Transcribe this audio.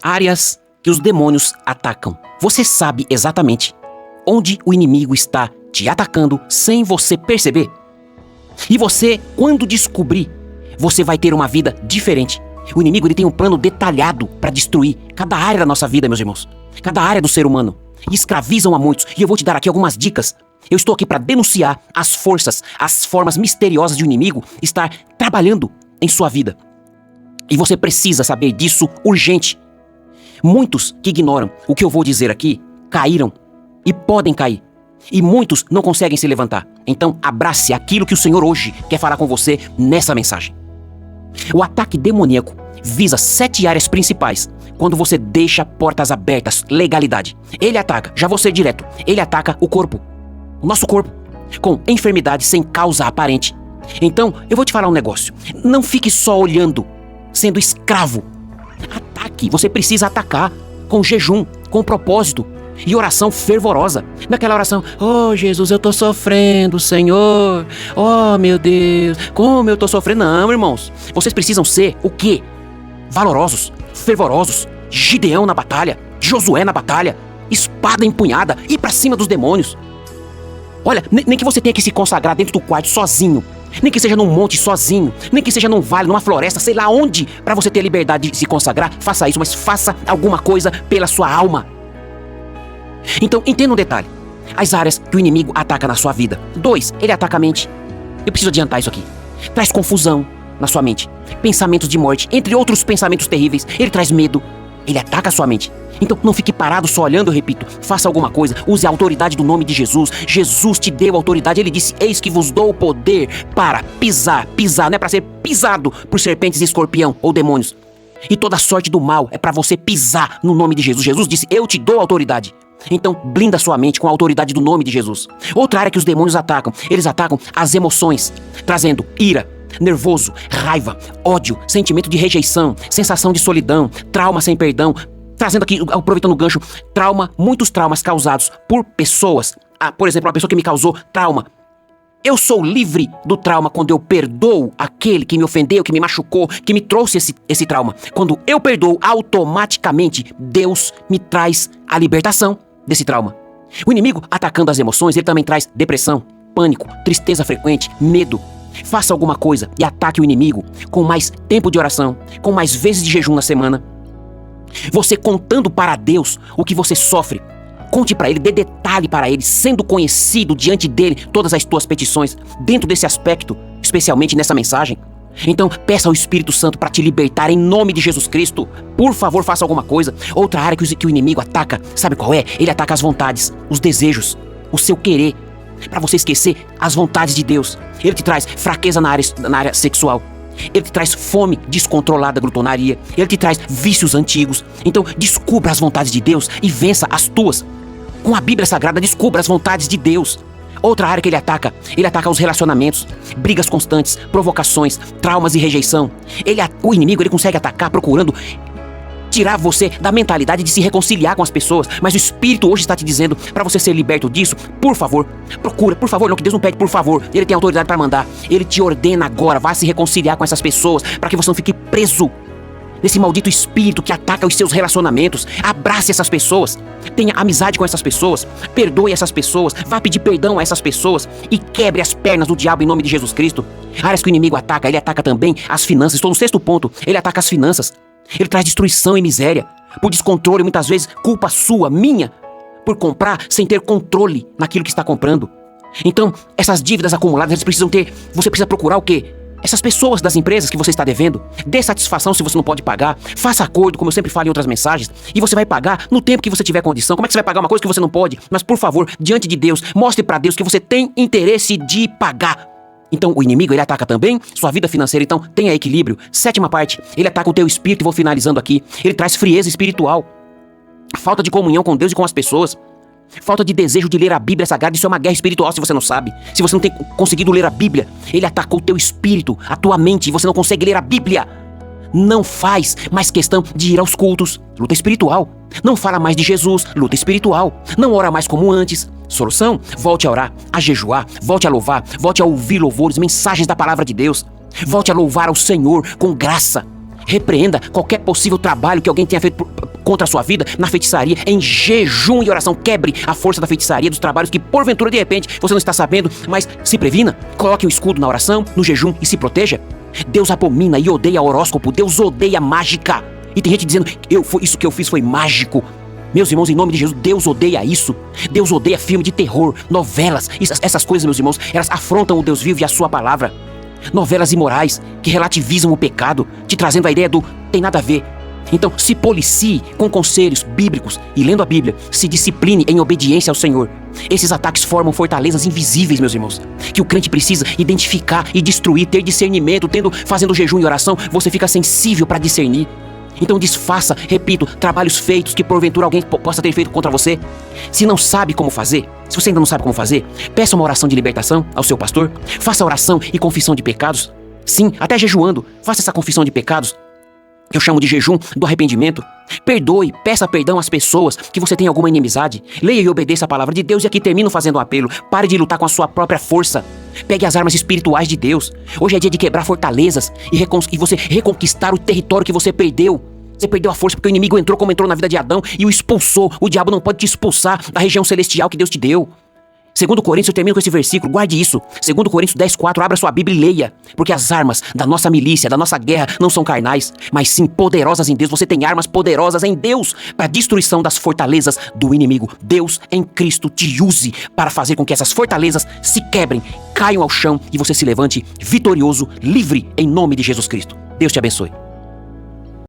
áreas que os demônios atacam. Você sabe exatamente onde o inimigo está te atacando sem você perceber. E você, quando descobrir, você vai ter uma vida diferente. O inimigo ele tem um plano detalhado para destruir cada área da nossa vida, meus irmãos. Cada área do ser humano. E escravizam a muitos. E eu vou te dar aqui algumas dicas. Eu estou aqui para denunciar as forças, as formas misteriosas de um inimigo estar trabalhando em sua vida. E você precisa saber disso urgente. Muitos que ignoram o que eu vou dizer aqui, caíram e podem cair. E muitos não conseguem se levantar. Então abrace aquilo que o Senhor hoje quer falar com você nessa mensagem. O ataque demoníaco visa 7 áreas principais. Quando você deixa portas abertas, legalidade. Ele ataca, já vou ser direto, ele ataca o corpo. O nosso corpo, com enfermidade sem causa aparente. Então, eu vou te falar um negócio. Não fique só olhando, sendo escravo. Ataque, você precisa atacar com jejum, com propósito e oração fervorosa. Naquela oração, oh Jesus, eu tô sofrendo, Senhor. Oh meu Deus, como eu tô sofrendo. Não, irmãos, vocês precisam ser o quê? Valorosos, fervorosos, Gideão na batalha, Josué na batalha, espada empunhada, ir pra cima dos demônios. Olha, nem que você tenha que se consagrar dentro do quarto sozinho, nem que seja num monte sozinho, nem que seja num vale, numa floresta, sei lá onde, pra você ter liberdade de se consagrar, faça isso, mas faça alguma coisa pela sua alma. Então, entenda um detalhe. As áreas que o inimigo ataca na sua vida. 2, ele ataca a mente. Eu preciso adiantar isso aqui. Traz confusão na sua mente. Pensamentos de morte, entre outros pensamentos terríveis. Ele traz medo. Ele ataca a sua mente. Então, não fique parado só olhando, eu repito. Faça alguma coisa. Use a autoridade do nome de Jesus. Jesus te deu autoridade. Ele disse, eis que vos dou o poder para pisar. Pisar, não é para ser pisado por serpentes, escorpião ou demônios. E toda sorte do mal é para você pisar no nome de Jesus. Jesus disse, eu te dou autoridade. Então, blinda sua mente com a autoridade do nome de Jesus. Outra área que os demônios atacam, eles atacam as emoções, trazendo ira, nervoso, raiva, ódio, sentimento de rejeição, sensação de solidão, trauma sem perdão, trazendo aqui, aproveitando o gancho, muitos traumas causados por pessoas. Por exemplo, uma pessoa que me causou trauma. Eu sou livre do trauma quando eu perdoo aquele que me ofendeu, que me machucou, que me trouxe esse trauma. Quando eu perdoo, automaticamente Deus me traz a libertação desse trauma. O inimigo, atacando as emoções, ele também traz depressão, pânico, tristeza frequente, medo. Faça alguma coisa e ataque o inimigo com mais tempo de oração, com mais vezes de jejum na semana. Você contando para Deus o que você sofre. Conte para Ele, dê detalhe para Ele, sendo conhecido diante dEle todas as tuas petições, dentro desse aspecto, especialmente nessa mensagem. Então, peça ao Espírito Santo para te libertar em nome de Jesus Cristo. Por favor, faça alguma coisa. Outra área que o inimigo ataca, sabe qual é? Ele ataca as vontades, os desejos, o seu querer, para você esquecer as vontades de Deus. Ele te traz fraqueza na área sexual. Ele te traz fome descontrolada, glutonaria. Ele te traz vícios antigos. Então, descubra as vontades de Deus e vença as tuas. Com a Bíblia Sagrada, descubra as vontades de Deus. Outra área que ele ataca os relacionamentos, brigas constantes, provocações, traumas e rejeição. O inimigo ele consegue atacar procurando tirar você da mentalidade de se reconciliar com as pessoas. Mas o Espírito hoje está te dizendo para você ser liberto disso. Por favor, procura, por favor, não, que Deus não pede, por favor. Ele tem autoridade para mandar. Ele te ordena agora, vá se reconciliar com essas pessoas para que você não fique preso nesse maldito espírito que ataca os seus relacionamentos. Abrace essas pessoas, tenha amizade com essas pessoas, perdoe essas pessoas, vá pedir perdão a essas pessoas e quebre as pernas do diabo em nome de Jesus Cristo. Áreas que o inimigo ataca, ele ataca também as finanças. Estou no 6º ponto, ele ataca as finanças. Ele traz destruição e miséria, por descontrole, muitas vezes culpa sua, minha, por comprar sem ter controle naquilo que está comprando. Então, essas dívidas acumuladas, você precisa procurar o quê? Essas pessoas das empresas que você está devendo, dê satisfação se você não pode pagar, faça acordo, como eu sempre falo em outras mensagens, e você vai pagar no tempo que você tiver condição. Como é que você vai pagar uma coisa que você não pode? Mas, por favor, diante de Deus, mostre para Deus que você tem interesse de pagar. Então, o inimigo, ele ataca também sua vida financeira, então tenha equilíbrio. 7ª parte, ele ataca o teu espírito, e vou finalizando aqui. Ele traz frieza espiritual, falta de comunhão com Deus e com as pessoas. Falta de desejo de ler a Bíblia Sagrada. Isso é uma guerra espiritual se você não sabe. Se você não tem conseguido ler a Bíblia, ele atacou o teu espírito, a tua mente, e você não consegue ler a Bíblia. Não faz mais questão de ir aos cultos, luta espiritual. Não fala mais de Jesus, luta espiritual. Não ora mais como antes. Solução? Volte a orar, a jejuar, volte a louvar, volte a ouvir louvores, mensagens da palavra de Deus. Volte a louvar ao Senhor com graça. Repreenda qualquer possível trabalho que alguém tenha feito contra a sua vida na feitiçaria, em jejum e oração. Quebre a força da feitiçaria, dos trabalhos que porventura de repente você não está sabendo, mas se previna. Coloque o escudo na oração, no jejum e se proteja. Deus abomina e odeia horóscopo, Deus odeia mágica. E tem gente dizendo, isso que eu fiz foi mágico. Meus irmãos, em nome de Jesus, Deus odeia isso. Deus odeia filme de terror, novelas. Essas coisas, meus irmãos, elas afrontam o Deus vivo e a sua palavra. Novelas imorais que relativizam o pecado, te trazendo a ideia do tem nada a ver. Então, se policie com conselhos bíblicos e lendo a Bíblia, se discipline em obediência ao Senhor. Esses ataques formam fortalezas invisíveis, meus irmãos, que o crente precisa identificar e destruir, ter discernimento. Fazendo jejum e oração, você fica sensível para discernir. Então desfaça, repito, trabalhos feitos que porventura alguém possa ter feito contra você. Se não sabe como fazer, se você ainda não sabe como fazer, peça uma oração de libertação ao seu pastor. Faça oração e confissão de pecados. Sim, até jejuando, faça essa confissão de pecados, que eu chamo de jejum do arrependimento. Perdoe, peça perdão às pessoas que você tem alguma inimizade. Leia e obedeça a palavra de Deus. E aqui termino fazendo um apelo. Pare de lutar com a sua própria força. Pegue as armas espirituais de Deus. Hoje é dia de quebrar fortalezas e você reconquistar o território que você perdeu. Você perdeu a força porque o inimigo entrou como entrou na vida de Adão e o expulsou. O diabo não pode te expulsar da região celestial que Deus te deu. 2 Coríntios, eu termino com esse versículo, guarde isso. 2 Coríntios 10:4, abra sua Bíblia e leia. Porque as armas da nossa milícia, da nossa guerra, não são carnais, mas sim poderosas em Deus. Você tem armas poderosas em Deus para a destruição das fortalezas do inimigo. Deus em Cristo te use para fazer com que essas fortalezas se quebrem, caiam ao chão e você se levante vitorioso, livre em nome de Jesus Cristo. Deus te abençoe.